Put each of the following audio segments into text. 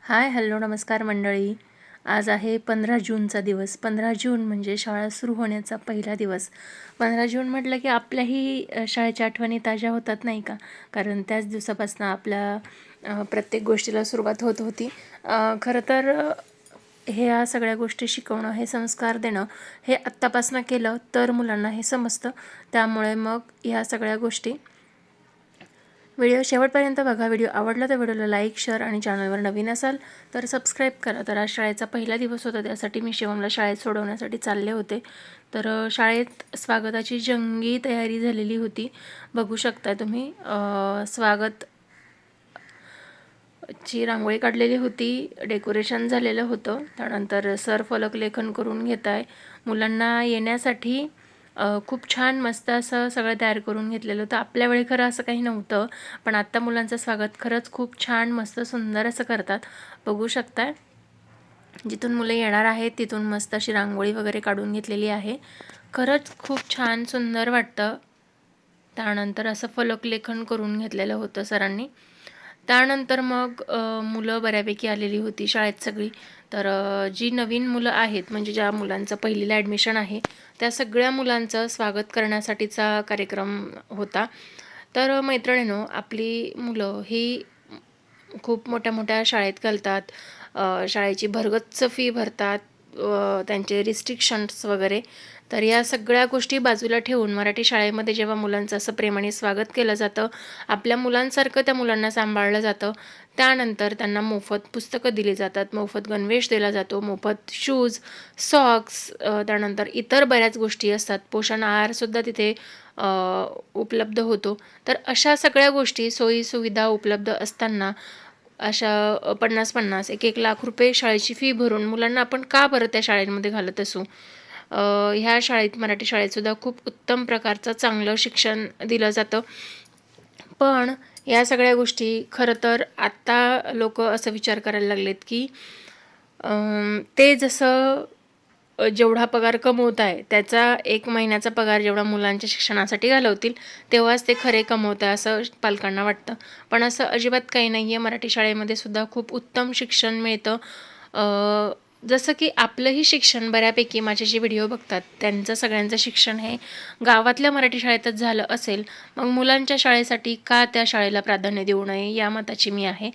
Hi hello नमस्कार मंडळी. आज आहे 15 जूनचा दिवस. 15 जून म्हणजे शाळा सुरू होण्याचा पहिला दिवस. 15 जून म्हटलं की आपल्याही शाळेच्या आठवणी ताज्या होतात नाही का? कारण त्याच दिवसापासून आपल्या प्रत्येक गोष्टीला सुरुवात होत होती. खरं तर ह्या सगळ्या गोष्टी शिकवणं, हे संस्कार देणं, हे आत्तापासून केलं तर मुलांना हे समजतं. त्यामुळे मग ह्या सगळ्या गोष्टी व्हिडिओ शेवटपर्यंत बघा. व्हिडिओ आवडला तर व्हिडिओला लाईक, शेअर आणि चॅनलवर नवीन असाल तर सबस्क्राईब करा. तर आज शाळेचा पहिला दिवस होता, त्यासाठी मी शिवमला शाळेत सोडवण्यासाठी चालले होते. तर शाळेत स्वागताची जंगी तयारी झालेली होती. बघू शकता तुम्ही. स्वागत ची रांगोळी काढलेली होती, डेकोरेशन झालेलं होतं. त्यानंतर सर फलक लेखन करून घेत आहे. मुलांना येण्यासाठी खूप छान मस्त असं सगळं तयार करून घेतलेलं होतं. आपल्या वेळी खरं असं काही नव्हतं, पण आत्ता मुलांचं स्वागत खरंच खूप छान मस्त सुंदर असं करतात. बघू शकताय, जिथून मुलं येणार आहेत तिथून मस्त अशी रांगोळी वगैरे काढून घेतलेली आहे. खरंच खूप छान सुंदर वाटतं. त्यानंतर असं फलक लेखन करून घेतलेलं होतं सरांनी. त्यानंतर मग मुलं बऱ्यापैकी आलेली होती शाळेत सगळी. तर जी नवीन मुलं आहेत, म्हणजे ज्या मुलांचं पहिलीला ॲडमिशन आहे, त्या सगळ्या मुलांचं स्वागत करण्यासाठीचा कार्यक्रम होता. तर मैत्रिणींनो, आपली मुलं ही खूप मोठ्या मोठ्या शाळेत घालतात, शाळेची भरगच्च फी भरतात, त्यांचे रिस्ट्रिक्शन्स वगैरे. तर या सगळ्या गोष्टी बाजूला ठेवून मराठी शाळेमध्ये जेव्हा मुलांचं असं प्रेमाने स्वागत केलं जातं, आपल्या मुलांसारखं त्या मुलांना सांभाळलं जातं, त्यानंतर त्यांना मोफत पुस्तकं दिली जातात, मोफत गणवेश दिला जातो, मोफत शूज, सॉक्स, त्यानंतर इतर बऱ्याच गोष्टी असतात. पोषण आहारसुद्धा तिथे उपलब्ध होतो. तर अशा सगळ्या गोष्टी, सोयीसुविधा उपलब्ध असताना अशा 50-50, 1-1 लाख रुपये शाळेची फी भरून मुलांना आपण का बरं त्या शाळेमध्ये घालत असू? ह्या शाळेत, मराठी शाळेतसुद्धा खूप उत्तम प्रकारचं चांगलं शिक्षण दिलं जातं. पण या सगळ्या गोष्टी खरं तर आत्ता लोक असं विचार करायला लागलेत की ते जसं जेवढा पगार कमवत आहे त्याचा 1 महिन्याचा पगार जेवढा मुलांच्या शिक्षणासाठी घालवतील तेव्हाच ते खरे कमवत आहे असं पालकांना वाटतं. पण असं अजिबात काही नाही आहे. मराठी शाळेमध्ये सुद्धा खूप उत्तम शिक्षण मिळतं. जसं की आपलंही शिक्षण बऱ्यापैकी, माझे जे व्हिडिओ बघतात त्यांचं सगळ्यांचं शिक्षण हे गावातल्या मराठी शाळेतच झालं असेल, मग मुलांच्या शाळेसाठी का त्या शाळेला प्राधान्य देऊ नये या मताची मी आहे.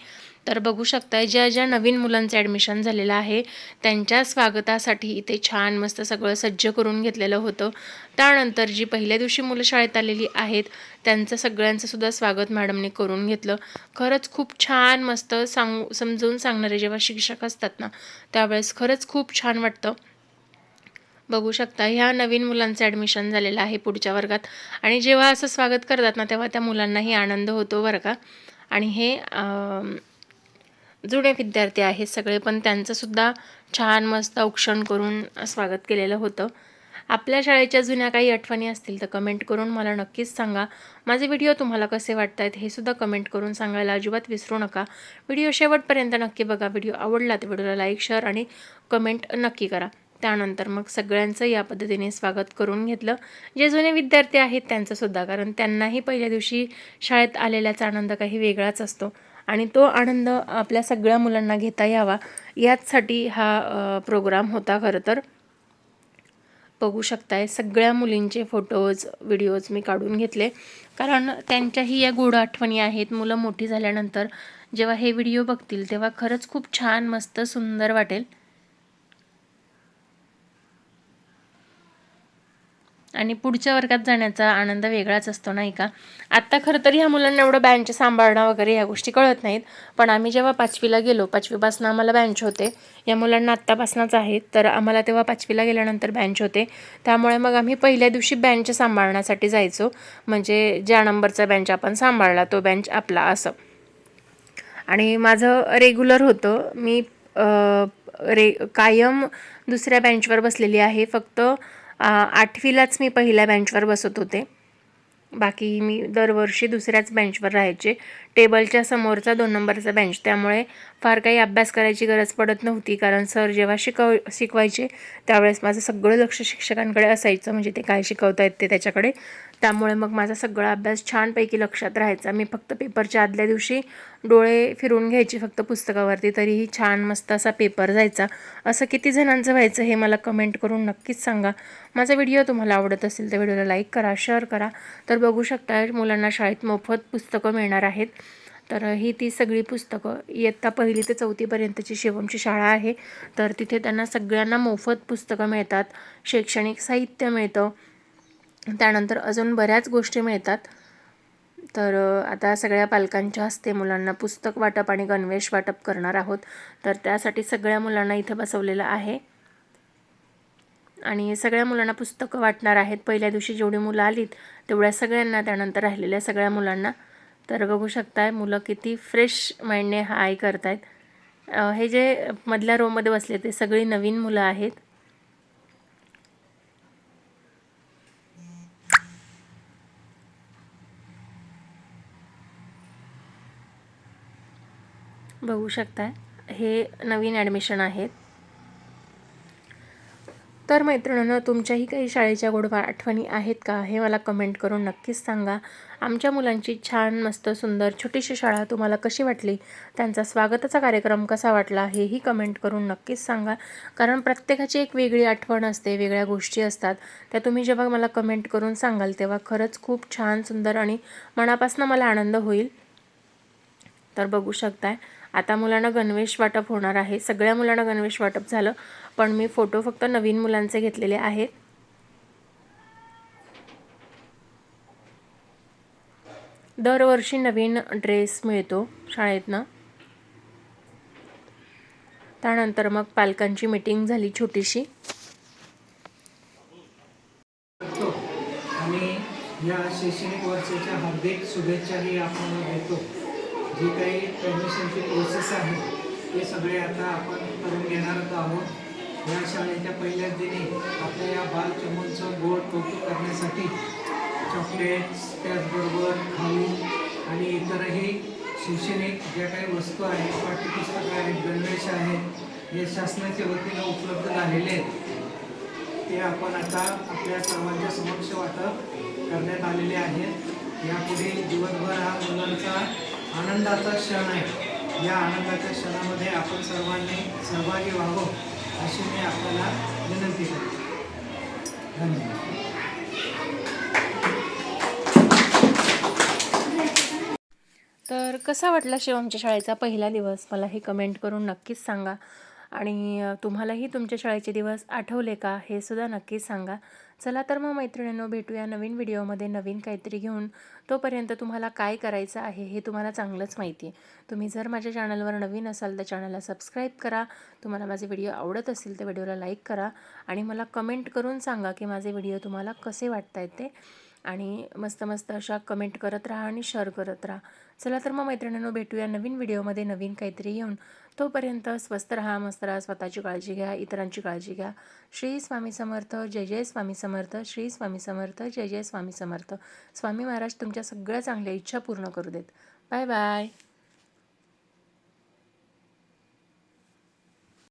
तर बघू शकताय, ज्या ज्या नवीन मुलांचं ॲडमिशन झालेलं आहे त्यांच्या स्वागतासाठी इथे छान मस्त सगळं सज्ज करून घेतलेलं होतं. त्यानंतर जी पहिल्या दिवशी मुलं शाळेत आलेली आहेत त्यांचं सगळ्यांचं सुद्धा स्वागत मॅडमने करून घेतलं. खरंच खूप छान मस्त समजून सांगणारे जेव्हा शिक्षक असतात ना, त्यावेळेस खरंच खूप छान वाटतं. बघू शकता, ह्या नवीन मुलांचं ॲडमिशन झालेलं आहे पुढच्या वर्गात, आणि जेव्हा असं स्वागत करतात ना तेव्हा त्या मुलांनाही आनंद होतो बरं का. आणि हे जुने विद्यार्थी आहेत सगळे, पण त्यांचंसुद्धा छान मस्त औक्षण करून स्वागत केलेलं होतं. आपल्या शाळेच्या जुन्या काही आठवणी असतील तर कमेंट करून मला नक्कीच सांगा. माझे व्हिडिओ तुम्हाला कसे वाटत आहेत हे सुद्धा कमेंट करून सांगायला अजिबात विसरू नका. व्हिडिओ शेवटपर्यंत नक्की बघा. व्हिडिओ आवडला तर व्हिडिओला लाईक, शेअर आणि कमेंट नक्की करा. त्यानंतर मग सगळ्यांचं या पद्धतीने स्वागत करून घेतलं. जे जुने विद्यार्थी आहेत त्यांचंसुद्धा, कारण त्यांनाही पहिल्या दिवशी शाळेत आलेल्याचा आनंद काही वेगळाच असतो आणि तो आनंद आपल्या सगळ्या मुलांना घेता यावा याचसाठी हा प्रोग्राम होता खरं तर. बघू शकताय, सगळ्या मुलींचे फोटोज, व्हिडिओज मी काढून घेतले, कारण त्यांच्याही या गोड आठवणी आहेत. मुलं मोठी झाल्यानंतर जेव्हा हे व्हिडिओ बघतील तेव्हा खरंच खूप छान मस्त सुंदर वाटेल. आणि पुढच्या वर्गात जाण्याचा आनंद वेगळाच असतो नाही का. आत्ता खरं तर ह्या मुलांना एवढं बँच सांभाळणं वगैरे ह्या गोष्टी कळत नाहीत, पण आम्ही जेव्हा 5वीला गेलो, 5वीपासून आम्हाला बँच होते. या मुलांना आत्तापासूनच आहेत, तर आम्हाला तेव्हा 5वीला गेल्यानंतर बँच होते. त्यामुळे मग आम्ही पहिल्या दिवशी बँच सांभाळण्यासाठी जायचो, म्हणजे ज्या नंबरचा बँच आपण सांभाळला तो बँच आपला असं. आणि माझं रेग्युलर होतं, मी कायम दुसऱ्या बेंचवर बसलेली आहे. फक्त 8वीलाच मी पहिल्या बेंचवर बसत होते, बाकी मी दरवर्षी दुसऱ्याच बेंचवर राहायचे. टेबलच्या समोरचा 2 नंबरचा बेंच, त्यामुळे फार काही अभ्यास करायची गरज पडत नव्हती. कारण सर जेव्हा शिकवायचे त्यावेळेस माझं सगळं लक्ष शिक्षकांकडे असायचं, म्हणजे ते काय शिकवतायत ते त्याच्याकडे. त्यामुळे मग माझा सगळा अभ्यास छानपैकी लक्षात राहायचा. मी फक्त पेपरच्या आदल्या दिवशी डोळे फिरवून घ्यायची फक्त पुस्तकावरती, तरीही छान मस्त असा पेपर जायचा. असं किती जणांचं व्हायचं हे मला कमेंट करून नक्कीच सांगा. माझा व्हिडिओ तुम्हाला आवडत असेल तर व्हिडिओला लाईक करा, शेअर करा. तर बघू शकता मुलांना शाळेत मोफत पुस्तकं मिळणार आहेत. तर ही ती सगळी पुस्तकं इयत्ता 1ली ते 4थीपर्यंतची शिवमची शाळा आहे. तर तिथे त्यांना सगळ्यांना मोफत पुस्तकं मिळतात, शैक्षणिक साहित्य मिळतं, त्यानंतर अजून बऱ्याच गोष्टी मिळतात. तर आता सगळ्या पालकांच्या हस्ते मुलांना पुस्तक वाटप आणि गणवेश वाटप करणार आहोत. तर त्यासाठी सगळ्या मुलांना इथं बसवलेलं आहे आणि सगळ्या मुलांना पुस्तकं वाटणार आहेत. पहिल्या दिवशी जेवढी मुलं आलीत तेवढ्या सगळ्यांना, त्यानंतर राहिलेल्या सगळ्या मुलांना. तर बघू शकताय मुलं किती फ्रेश माइंडने हाय करतायत. हे जे मधल्या रोमध्ये बसले ते सगळी नवीन मुलं आहेत. बघू शकताय हे नवीन ॲडमिशन आहेत. तर मैत्रिणींनो, तुमच्याही काही शाळेच्या गोड आठवणी आहेत का हे मला कमेंट करून नक्कीच सांगा. आमच्या मुलांची छान मस्त सुंदर छोटीशी शाळा तुम्हाला कशी वाटली, त्यांचा स्वागताचा कार्यक्रम कसा वाटला हेही कमेंट करून नक्कीच सांगा. कारण प्रत्येकाची एक वेगळी आठवण असते, वेगळ्या गोष्टी असतात, त्या तुम्ही जेव्हा मला कमेंट करून सांगाल तेव्हा खरंच खूप छान सुंदर आणि मनापासून मला आनंद होईल. तर बघू शकताय आता मुलांना गणवेश वाटप होणार आहे. सगळ्या मुलांना गणवेश वाटप झालं, पण मी फोटो फक्त नवीन मुलांचे घेतलेले आहेत. दरवर्षी नवीन ड्रेस मिळतो शाळेतनं. त्यानंतर मग पालकांची मीटिंग झाली छोटीशी. आणि या शैक्षणिक वर्षाच्या हार्दिक शुभेच्छाही आपण देतो. जी काही ॲडमिशनची प्रोसेस आहे ते सगळे आता आपण करून घेणारच आहोत. या शाळेच्या पहिल्याच दिनी आपल्या या बालचमूंचं गोड कौतुक करण्यासाठी चॉकलेट्स, त्याचबरोबर खाऊ आणि इतरही शैक्षणिक ज्या काही वस्तू आहेत, पाठ्यपुस्तकं आहेत, गणवेश आहेत, हे शासनाच्या वतीनं उपलब्ध झालेले आहेत. ते आपण आता आपल्या सर्वांच्या समक्ष वाटप करण्यात आलेले आहेत. यापुढे दिवसभर हा मुलांचा आनंदाचा क्षण आहे. या आनंदाच्या क्षणामध्ये आपण सर्वांनी सहभागी व्हावं अशी मी आपल्याला विनंती करतो. धन्यवाद. तर कसा वाटला शिवमच्या शाळेचा पहिला दिवस मला हे कमेंट करून नक्कीच सांगा. आणि तुम्हालाही तुमच्या शाळेचे दिवस आठवले का हे सुद्धा नक्कीच सांगा. चला तर मग मैत्रिणींनो, भेटूया नवीन व्हिडिओमध्ये नवीन काहीतरी घेऊन. तोपर्यंत तुम्हाला काय करायचं आहे हे तुम्हाला चांगलंच माहिती आहे. तुम्ही जर माझ्या चॅनलवर नवीन असाल तर चॅनलला सबस्क्राईब करा. तुम्हाला माझे व्हिडिओ आवडत असतील तर व्हिडिओला लाईक करा आणि मला कमेंट करून सांगा की माझे व्हिडिओ तुम्हाला कसे वाटत आहेत ते. आणि मस्त मस्त अशा कमेंट करत राहा आणि शेअर करत राहा. चला तर मग मैत्रिणींनो, भेटूया नवीन व्हिडिओमध्ये नवीन काहीतरी घेऊन. तोपर्यंत स्वस्त राहा, मस्त राहा, स्वतःची काळजी घ्या, इतरांची काळजी घ्या. श्री स्वामी समर्थ. जय जय स्वामी समर्थ. श्री स्वामी समर्थ. जय जय स्वामी समर्थ. स्वामी महाराज तुमच्या सगळ्या चांगल्या इच्छा पूर्ण करू देत. Bye bye.